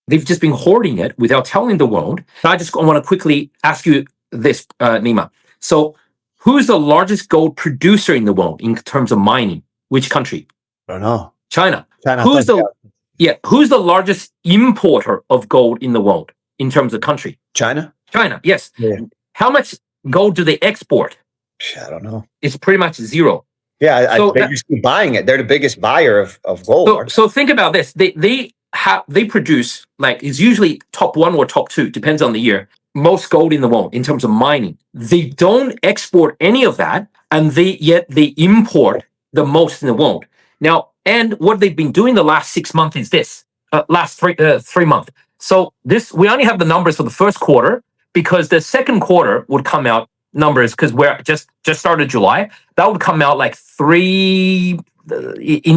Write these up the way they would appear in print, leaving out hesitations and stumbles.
They've just been hoarding it without telling the world. I just want to quickly ask you this, Nima. So, who's the largest gold producer in the world in terms of mining? Which country? I don't know. China. Who's the largest importer of gold in the world in terms of country? China. China. Yes. Yeah. How much gold do they export? I don't know. It's pretty much zero. Yeah, they're used to buying it. They're the biggest buyer of gold. So think about this. They produce, like, it's usually top one or top two, depends on the year, most gold in the world in terms of mining. They don't export any of that, and yet they import the most in the world. Now, and what they've been doing the last 6 months is this, last 3 months. So we only have the numbers for the first quarter, because the second quarter would come out numbers, because we're just started July. That would come out like in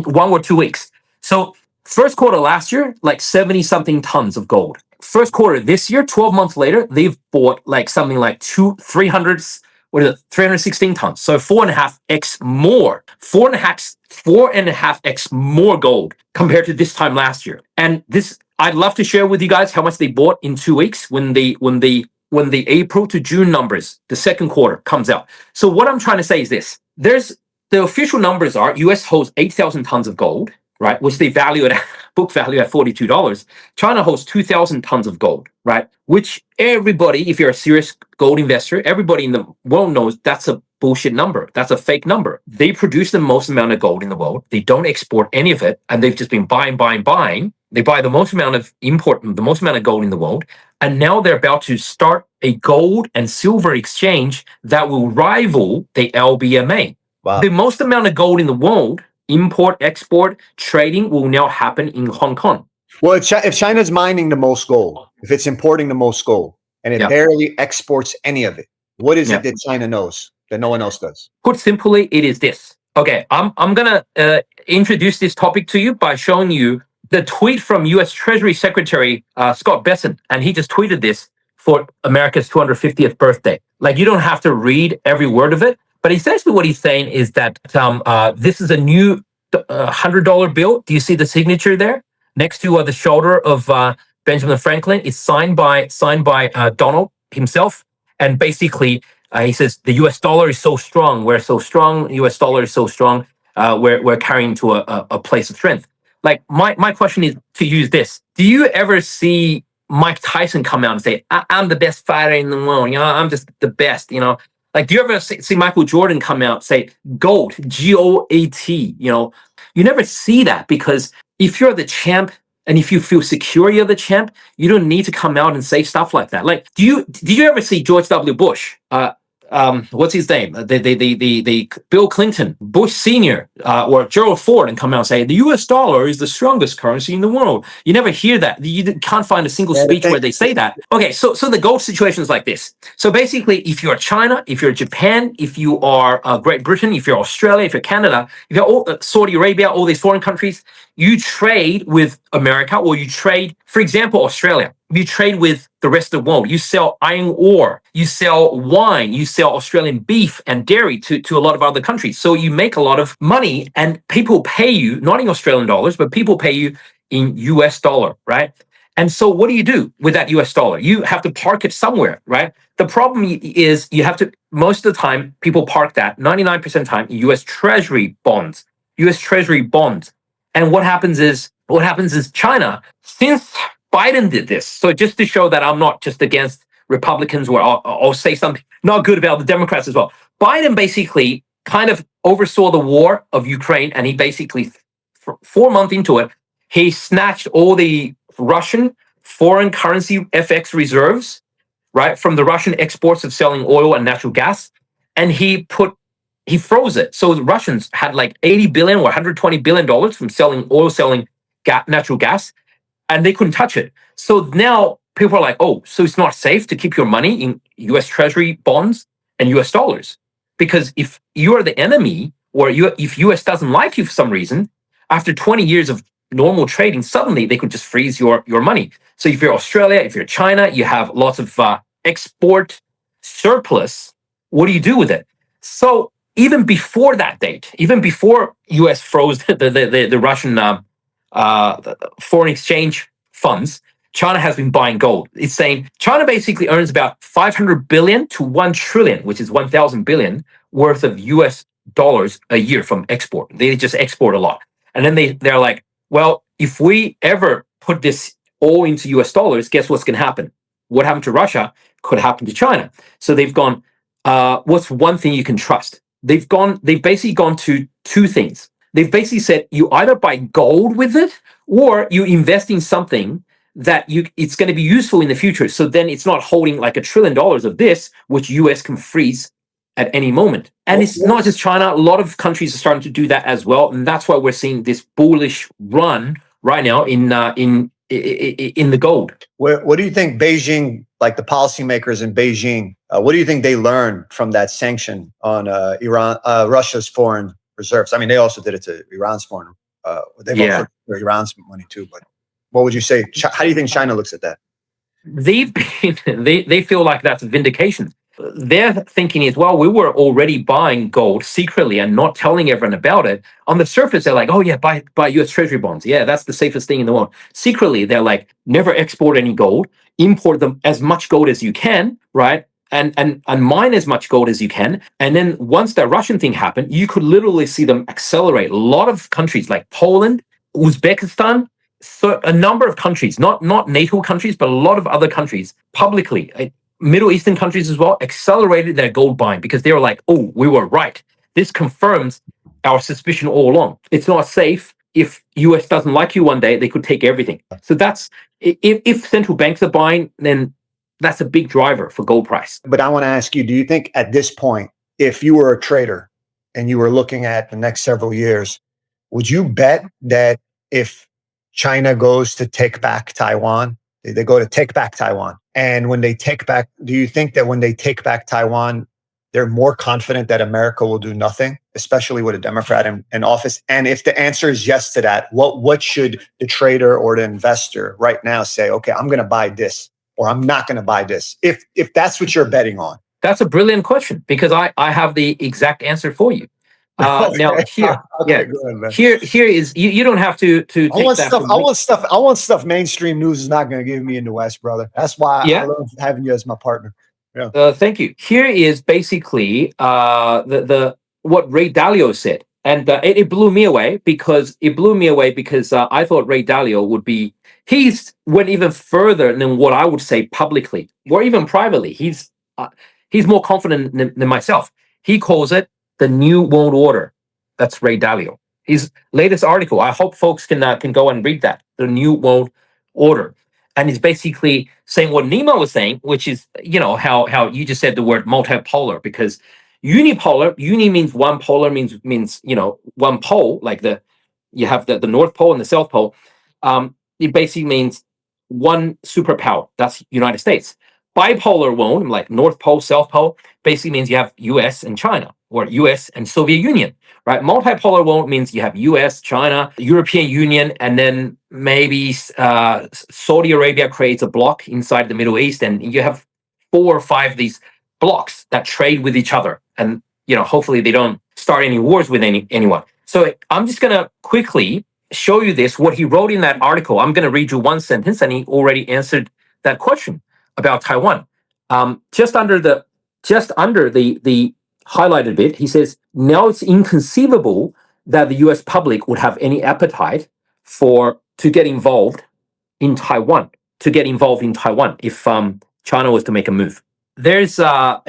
1 or 2 weeks. So first quarter last year, like 70 something tons of gold. First quarter this year, 12 months later, they've bought like something like 316 tons. So 4.5x more, 4.5x more gold compared to this time last year. And this, I'd love to share with you guys how much they bought in 2 weeks when the April to June numbers, the second quarter, comes out. So what I'm trying to say is this: the official numbers are US holds 8,000 tons of gold, right, which they value at book value at $42. China holds 2,000 tons of gold, right, which everybody, if you're a serious gold investor, everybody in the world knows that's a bullshit number. That's a fake number. They produce the most amount of gold in the world. They don't export any of it, and they've just been buying. They buy the most amount of gold in the world. And now they're about to start a gold and silver exchange that will rival the LBMA. Wow. The most amount of gold in the world, import, export, trading, will now happen in Hong Kong. Well, if China's mining the most gold, if it's importing the most gold, and it barely exports any of it, what is it that China knows that no one else does? Put simply, it is this. Okay, I'm gonna introduce this topic to you by showing you the tweet from U.S. Treasury Secretary Scott Bessent, and he just tweeted this for America's 250th birthday. Like, you don't have to read every word of it, but essentially what he's saying is that this is a new $100 bill. Do you see the signature there next to the shoulder of Benjamin Franklin? It's signed by Donald himself, and basically he says the U.S. dollar is so strong. We're so strong. U.S. dollar is so strong. We're carrying to a place of strength. Like, my question is to use this: do you ever see Mike Tyson come out and say, "I'm the best fighter in the world. I'm just the best." Like, do you ever see Michael Jordan come out and say, "GOAT, GOAT"? You never see that, because if you're the champ and if you feel secure you're the champ, you don't need to come out and say stuff like that. Like, did you ever see George W. Bush? What's his name? The Bill Clinton, Bush Senior, or Gerald Ford, and come out and say the U.S. dollar is the strongest currency in the world. You never hear that. You can't find a single speech where they say that. Okay, so the gold situation is like this. So basically, if you're China, if you're Japan, if you are Great Britain, if you're Australia, if you're Canada, if you're Saudi Arabia, all these foreign countries, you trade with America, or you trade, for example, Australia. You trade with the rest of the world. You sell iron ore, you sell wine, you sell Australian beef and dairy to a lot of other countries. So you make a lot of money, and people pay you, not in Australian dollars, but people pay you in US dollar, right? And so what do you do with that US dollar? You have to park it somewhere, right? The problem is you have to, most of the time, people park that 99% of the time in US Treasury bonds. And what happens is China, since Biden did this, so just to show that I'm not just against Republicans, where I'll say something not good about the Democrats as well. Biden basically kind of oversaw the war of Ukraine, and he basically, 4 months into it, he snatched all the Russian foreign currency FX reserves, right, from the Russian exports of selling oil and natural gas, and he froze it. So the Russians had like $80 billion or $120 billion from selling oil, natural gas, and they couldn't touch it. So now people are like, oh, so it's not safe to keep your money in US Treasury bonds and US dollars. Because if you are the enemy, or if US doesn't like you for some reason, after 20 years of normal trading, suddenly they could just freeze your money. So if you're Australia, if you're China, you have lots of export surplus. What do you do with it? So even before that date, even before US froze the Russian foreign exchange funds, China has been buying gold. It's saying China basically earns about 500 billion to 1 trillion, which is 1,000 billion worth of US dollars a year from export. They just export a lot. And then they're like, well, if we ever put this all into US dollars, guess what's going to happen? What happened to Russia could happen to China. So they've gone, what's one thing you can trust? They've basically gone to two things. They've basically said you either buy gold with it or you invest in something that it's going to be useful in the future. So then it's not holding like $1 trillion of this, which US can freeze at any moment. And it's not just China. A lot of countries are starting to do that as well. And that's why we're seeing this bullish run right now in the gold. What do you think Beijing, like the policymakers in Beijing, what do you think they learned from that sanction on Russia's foreign reserves? I mean, they also did it to Iran's foreign. Also Iran's money too. But what would you say? How do you think China looks at that? They feel like that's vindication. Their thinking is, well, we were already buying gold secretly and not telling everyone about it. On the surface, they're like, oh yeah, buy US Treasury bonds. Yeah, that's the safest thing in the world. Secretly, they're like, never export any gold, import them as much gold as you can, right? And mine as much gold as you can. And then once that Russian thing happened, you could literally see them accelerate. A lot of countries like Poland, Uzbekistan, so a number of countries, not NATO countries, but a lot of other countries publicly, Middle Eastern countries as well, accelerated their gold buying because they were like, oh, we were right. This confirms our suspicion all along. It's not safe. If US doesn't like you one day, they could take everything. So that's, if central banks are buying, then that's a big driver for gold price. But I want to ask you, do you think at this point, if you were a trader and you were looking at the next several years, would you bet that if China goes to take back Taiwan, they go to take back Taiwan, and when they take back, do you think that when they take back Taiwan, they're more confident that America will do nothing, especially with a Democrat in office? And if the answer is yes to that, what should the trader or the investor right now say? Okay, I'm going to buy this, or I'm not going to buy this, if that's what you're betting on? That's a brilliant question because I have the exact answer for you. Now here is you don't have to take that. I want stuff mainstream news is not going to give me in the West, brother. That's why I love having you as my partner. Yeah. Thank you. Here is basically the what Ray Dalio said, and it blew me away because I thought Ray Dalio he's went even further than what I would say publicly or even privately. He's more confident than myself. He calls it the New World Order. That's Ray Dalio. His latest article. I hope folks can go and read that. The New World Order. And he's basically saying what Nima was saying, which is, how you just said the word multipolar, because unipolar, means one polar means, one pole, like you have the North Pole and the South Pole. It basically means one superpower. That's United States. Bipolar won't, like North Pole, South Pole, basically means you have US and China, or US and Soviet Union, right? Multipolar won't means you have US, China, European Union, and then maybe Saudi Arabia creates a bloc inside the Middle East, and you have 4 or 5 of these blocks that trade with each other. And, hopefully they don't start any wars with anyone. So I'm just going to quickly show you this, what he wrote in that article. I'm going to read you one sentence, and he already answered that question about Taiwan. Just under the highlighted bit, he says, now it's inconceivable that the US public would have any appetite to get involved in Taiwan, if China was to make a move. There's a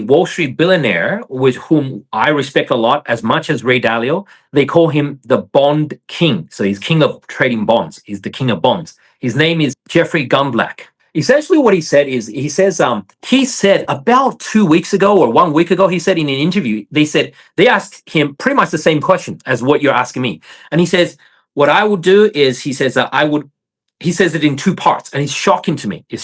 Wall Street billionaire with whom I respect a lot, as much as Ray Dalio. They call him the bond king. So he's king of trading bonds. He's the king of bonds. His name is Jeffrey Gundlach. Essentially what he said is, he said about 2 weeks ago or 1 week ago, he said in an interview, they asked him pretty much the same question as what you're asking me. And he says, what I would do is, he says it in 2 parts, and it's shocking to me. He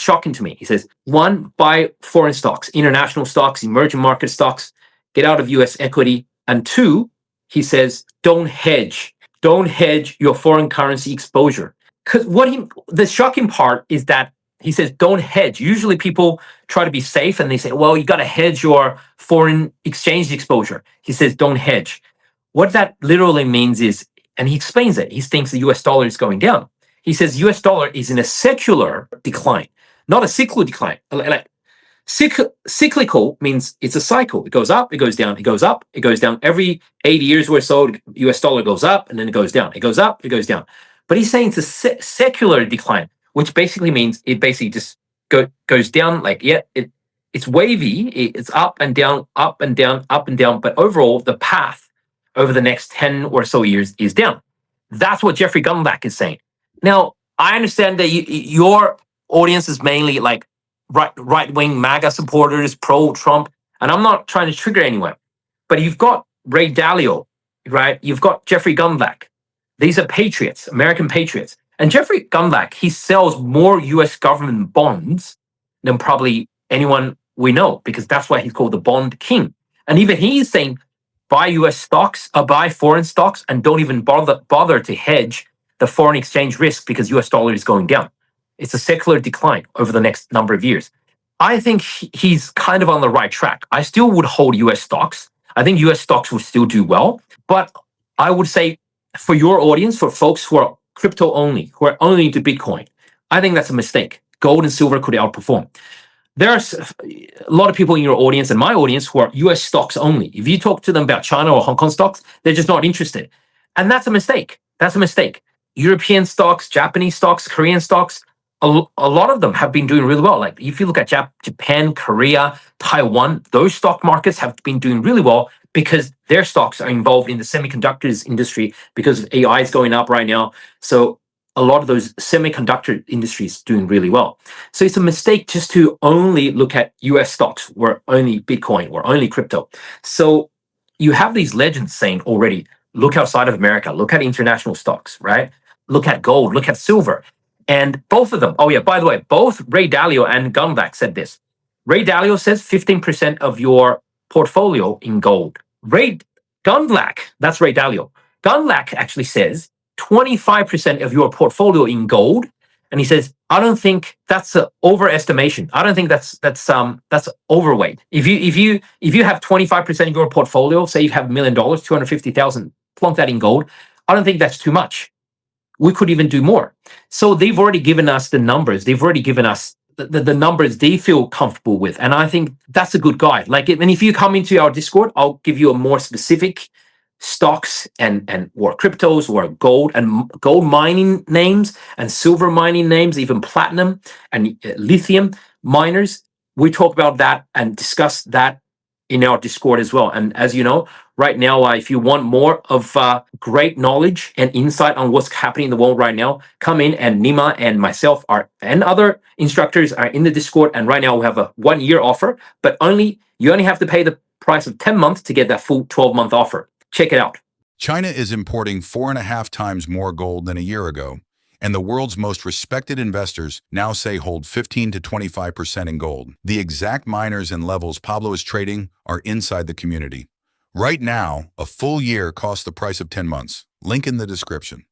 says, 1, buy foreign stocks, international stocks, emerging market stocks, get out of US equity. And 2, he says, don't hedge your foreign currency exposure. Because the shocking part is that he says, don't hedge. Usually people try to be safe and they say, well, you got to hedge your foreign exchange exposure. He says, don't hedge. What that literally means is, and he explains it, he thinks the US dollar is going down. He says US dollar is in a secular decline, not a cyclical decline. Like cyclical means it's a cycle. It goes up, it goes down, it goes up, it goes down. Every 80 years or so, US dollar goes up and then it goes down. It goes up, it goes down. But he's saying it's a secular decline, which basically means it basically just goes down. Like, it's wavy. It's up and down, up and down, up and down. But overall, the path over the next 10 or so years is down. That's what Jeffrey Gundlach is saying. Now, I understand that your audience is mainly like right-wing MAGA supporters, pro-Trump, and I'm not trying to trigger anyone. But you've got Ray Dalio, right? You've got Jeffrey Gundlach. These are patriots, American patriots. And Jeffrey Gundlach, he sells more US government bonds than probably anyone we know, because that's why he's called the bond king. And even he's saying, buy US stocks, buy foreign stocks, and don't even bother to hedge the foreign exchange risk because US dollar is going down. It's a secular decline over the next number of years. I think he's kind of on the right track. I still would hold US stocks. I think US stocks will still do well. But I would say for your audience, for folks who are crypto only, who are only into Bitcoin, I think that's a mistake. Gold and silver could outperform. There's a lot of people in your audience and my audience who are US stocks only. If you talk to them about China or Hong Kong stocks, they're just not interested. And that's a mistake. That's a mistake. European stocks, Japanese stocks, Korean stocks, a lot of them have been doing really well. Like if you look at Japan, Korea, Taiwan, those stock markets have been doing really well because their stocks are involved in the semiconductors industry because AI is going up right now. So a lot of those semiconductor industries doing really well. So it's a mistake just to only look at US stocks or only Bitcoin or only crypto. So you have these legends saying already, look outside of America, look at international stocks, right? Look at gold, look at silver. And both of them, oh yeah, by the way, both Ray Dalio and Gundlach said this. Ray Dalio says 15% of your portfolio in gold. Gundlach, that's Ray Dalio. Gundlach actually says 25% of your portfolio in gold. And he says, I don't think that's an overestimation. I don't think that's overweight. If you have 25% of your portfolio, say you have $1 million, 250,000, plunk that in gold, I don't think that's too much. We could even do more. So they've already given us the numbers. They've already given us the numbers they feel comfortable with. And I think that's a good guide. Like, and if you come into our Discord, I'll give you a more specific stocks and or cryptos or gold and gold mining names and silver mining names, even platinum and lithium miners. We talk about that and discuss that in our Discord as well. And as you know, right now, if you want more of great knowledge and insight on what's happening in the world right now, come in, and Nima and myself and other instructors are in the Discord. And right now we have a 1-year offer, but you only have to pay the price of 10 months to get that full 12-month offer. Check it out. China is importing 4.5 times more gold than a year ago, and the world's most respected investors now say hold 15 to 25% in gold. The exact miners and levels Pablo is trading are inside the community. Right now, a full year costs the price of 10 months. Link in the description.